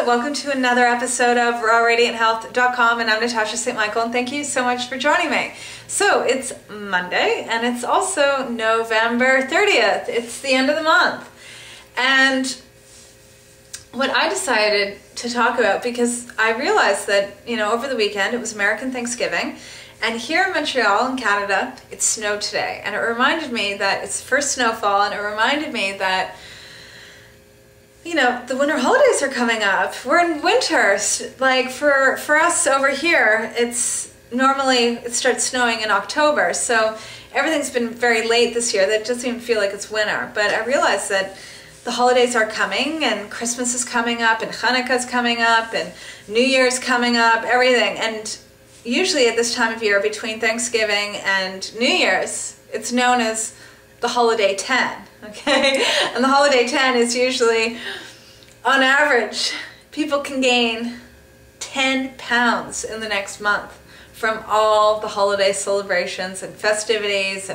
Welcome to another episode of RawRadiantHealth.com, and I'm Natasha St. Michael, and thank you so much for joining me. So it's Monday, and it's also November 30th. It's the end of the month. And what I decided to talk about, because I realized that, over the weekend it was American Thanksgiving, and here in Montreal in Canada, it snowed today. And it reminded me that it's the first snowfall, and it reminded me that the winter holidays are coming up. We're in winter. Like for us over here, it starts snowing in October. So everything's been very late this year. That doesn't even feel like it's winter. But I realized that the holidays are coming, and Christmas is coming up, and Hanukkah's coming up, and New Year's coming up, everything. And usually at this time of year, between Thanksgiving and New Year's, it's known as the holiday 10. Okay, and the holiday 10 is usually, on average, people can gain 10 pounds in the next month from all the holiday celebrations and festivities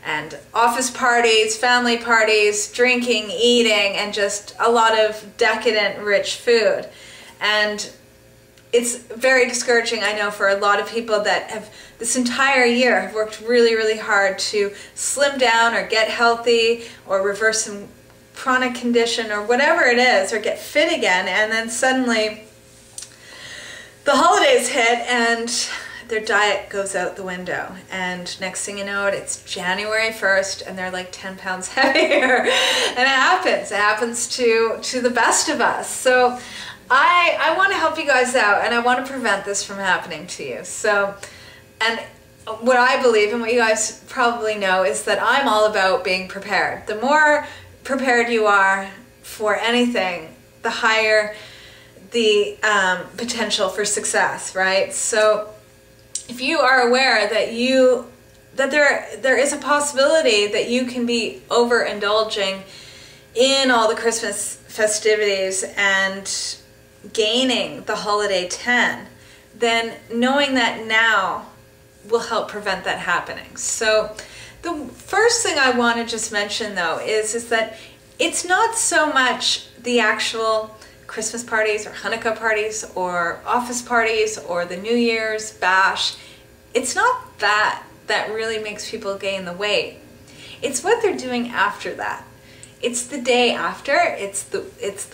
and office parties, family parties, drinking, eating, and just a lot of decadent, rich food. And it's very discouraging, I know, for a lot of people that have this entire year have worked really, really hard to slim down or get healthy or reverse some chronic condition or whatever it is, or get fit again, and then suddenly the holidays hit and their diet goes out the window, and next thing you know it's January 1st and they're like 10 pounds heavier. And it happens to the best of us. So I want to help you guys out, and I want to prevent this from happening to you. So, and what I believe, and what you guys probably know, is that I'm all about being prepared. The more prepared you are for anything, the higher the potential for success, right? So if you are aware that there is a possibility that you can be overindulging in all the Christmas festivities and gaining the holiday 10, then knowing that now will help prevent that happening. So the first thing I want to just mention, though, is that it's not so much the actual Christmas parties or Hanukkah parties or office parties or the New Year's bash. It's not that really makes people gain the weight. It's what they're doing after that. It's the day after, it's the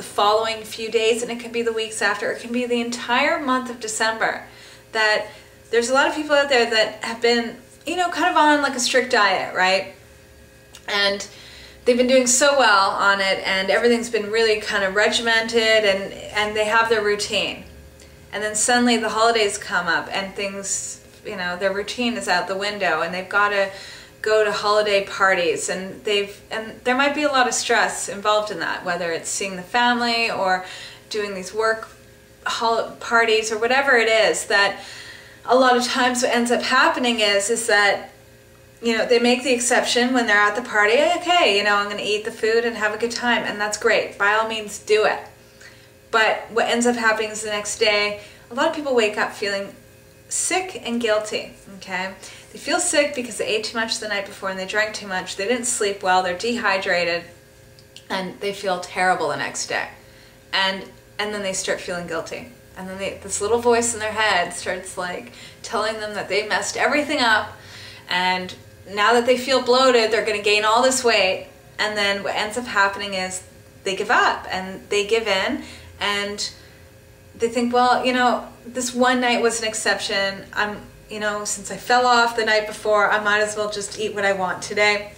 following few days, and it can be the weeks after, it can be the entire month of December. That there's a lot of people out there that have been, kind of on like a strict diet, right? And they've been doing so well on it, and everything's been really kind of regimented, and they have their routine. And then suddenly the holidays come up and things, their routine is out the window, and they've got to go to holiday parties, and there might be a lot of stress involved in that, whether it's seeing the family or doing these work parties or whatever it is. That a lot of times what ends up happening is that they make the exception when they're at the party. Okay, I'm going to eat the food and have a good time, and that's great. By all means, do it. But what ends up happening is the next day, a lot of people wake up feeling sick and guilty. Okay, they feel sick because they ate too much the night before and they drank too much. They didn't sleep well. They're dehydrated, and they feel terrible the next day. And then they start feeling guilty. And then this little voice in their head starts like telling them that they messed everything up, and now that they feel bloated, they're going to gain all this weight. And then what ends up happening is they give up and they give in, and they think, well, this one night was an exception. Since I fell off the night before, I might as well just eat what I want today,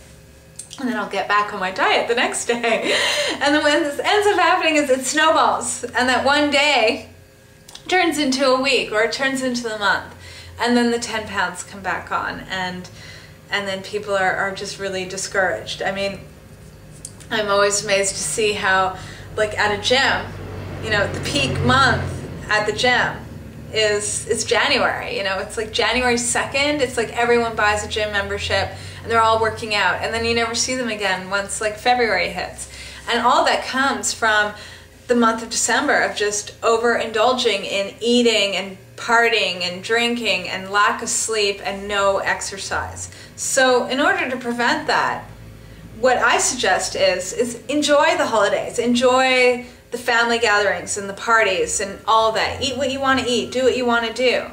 and then I'll get back on my diet the next day. And then when this ends up happening is it snowballs, and that one day turns into a week, or it turns into the month, and then the 10 pounds come back on, and then people are just really discouraged. I mean, I'm always amazed to see how, like at a gym, the peak month at the gym is January. It's like January 2nd, it's like everyone buys a gym membership and they're all working out, and then you never see them again once like February hits. And all that comes from the month of December of just overindulging in eating and partying and drinking and lack of sleep and no exercise. So in order to prevent that, what I suggest is enjoy the holidays, enjoy the family gatherings and the parties and all that. Eat what you want to eat, do what you want to do.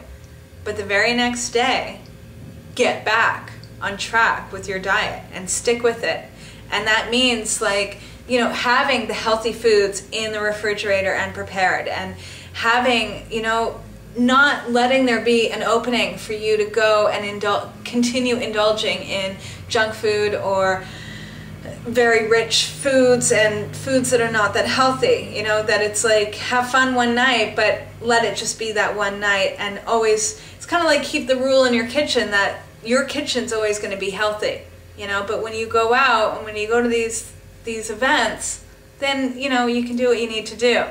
But the very next day, get back on track with your diet and stick with it. And that means, like, you know, having the healthy foods in the refrigerator and prepared, and having, you know, not letting there be an opening for you to go and continue indulging in junk food or very rich foods and foods that are not that healthy. You know, that it's like, have fun one night, but let it just be that one night. And always, it's kind of like, keep the rule in your kitchen that your kitchen's always going to be healthy, you know. But when you go out and when you go to these events, then, you know, you can do what you need to do.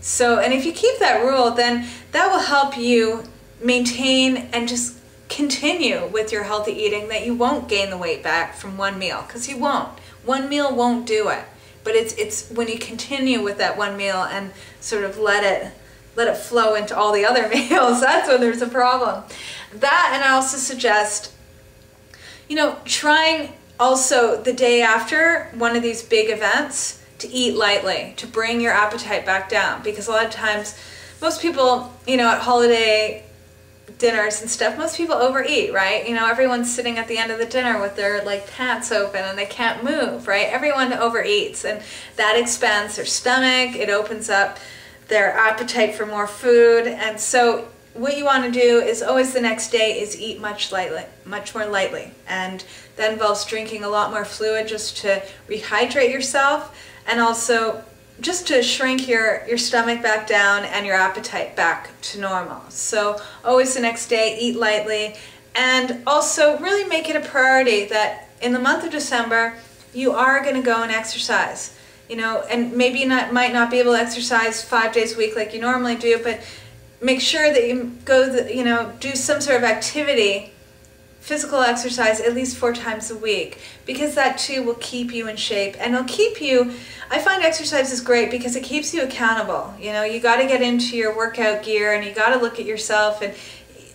So, and if you keep that rule, then that will help you maintain and just continue with your healthy eating, that you won't gain the weight back from one meal, because you won't. One meal won't do it. But it's when you continue with that one meal and sort of let it flow into all the other meals, that's when there's a problem. That, and I also suggest, you know, trying also the day after one of these big events to eat lightly, to bring your appetite back down. Because a lot of times, most people, you know, at holiday dinners and stuff, most people overeat, right? You know, everyone's sitting at the end of the dinner with their, like, pants open and they can't move, right? Everyone overeats, and that expands their stomach, it opens up their appetite for more food. And so what you want to do is always the next day is eat much more lightly. And that involves drinking a lot more fluid just to rehydrate yourself, and also just to shrink your stomach back down and your appetite back to normal. So always the next day, eat lightly, and also really make it a priority that in the month of December, you are going to go and exercise. You know, and maybe you might not be able to exercise 5 days a week like you normally do, but make sure that you go, you know, do some sort of activity, physical exercise, at least 4 times a week, because that too will keep you in shape, and it'll keep you, I find exercise is great because it keeps you accountable. You know, you got to get into your workout gear, and you got to look at yourself,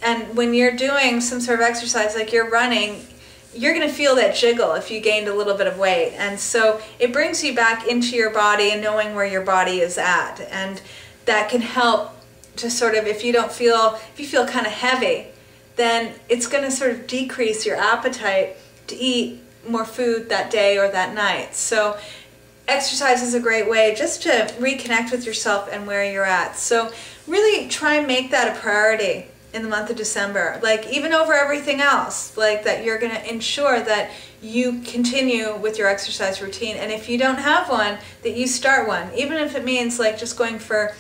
and when you're doing some sort of exercise, like you're running, you're going to feel that jiggle if you gained a little bit of weight. And so it brings you back into your body and knowing where your body is at, and that can help to sort of, if you feel kind of heavy, then it's going to sort of decrease your appetite to eat more food that day or that night. So exercise is a great way just to reconnect with yourself and where you're at. So really try and make that a priority in the month of December, like even over everything else, like that you're going to ensure that you continue with your exercise routine. And if you don't have one, that you start one, even if it means like just going for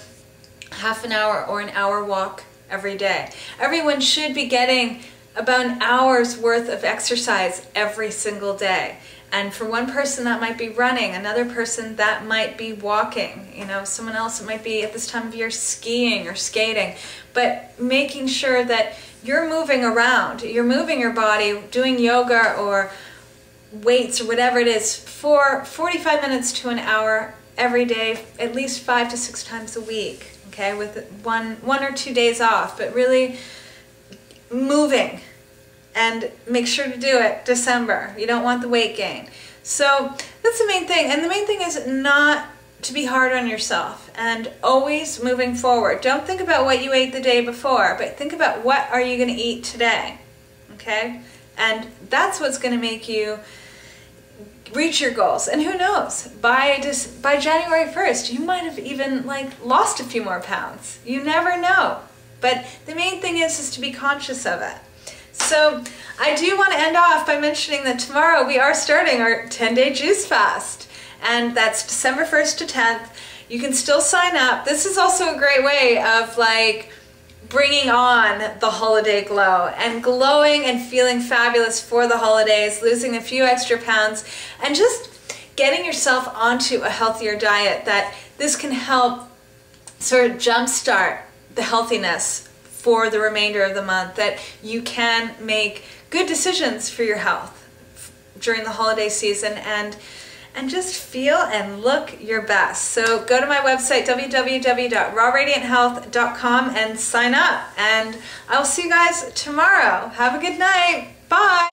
half an hour or an hour walk every day. Everyone should be getting about an hour's worth of exercise every single day. And for one person that might be running, another person that might be walking, you know, someone else it might be at this time of year skiing or skating. But making sure that you're moving around, you're moving your body, doing yoga or weights or whatever it is for 45 minutes to an hour every day, at least 5 to 6 times a week. Okay, with one or 2 days off, but really moving, and make sure to do it December. You don't want the weight gain. So that's the main thing. And the main thing is not to be hard on yourself, and always moving forward. Don't think about what you ate the day before, but think about what are you going to eat today. Okay? And that's what's going to make you reach your goals. And who knows, by January 1st, you might have even like lost a few more pounds. You never know. But the main thing is to be conscious of it. So I do want to end off by mentioning that tomorrow we are starting our 10-day juice fast. And that's December 1st to 10th. You can still sign up. This is also a great way of like bringing on the holiday glow and glowing and feeling fabulous for the holidays, losing a few extra pounds, and just getting yourself onto a healthier diet. That this can help sort of jumpstart the healthiness for the remainder of the month, that you can make good decisions for your health during the holiday season and just feel and look your best. So go to my website, www.RawRadiantHealth.com, and sign up. And I'll see you guys tomorrow. Have a good night. Bye.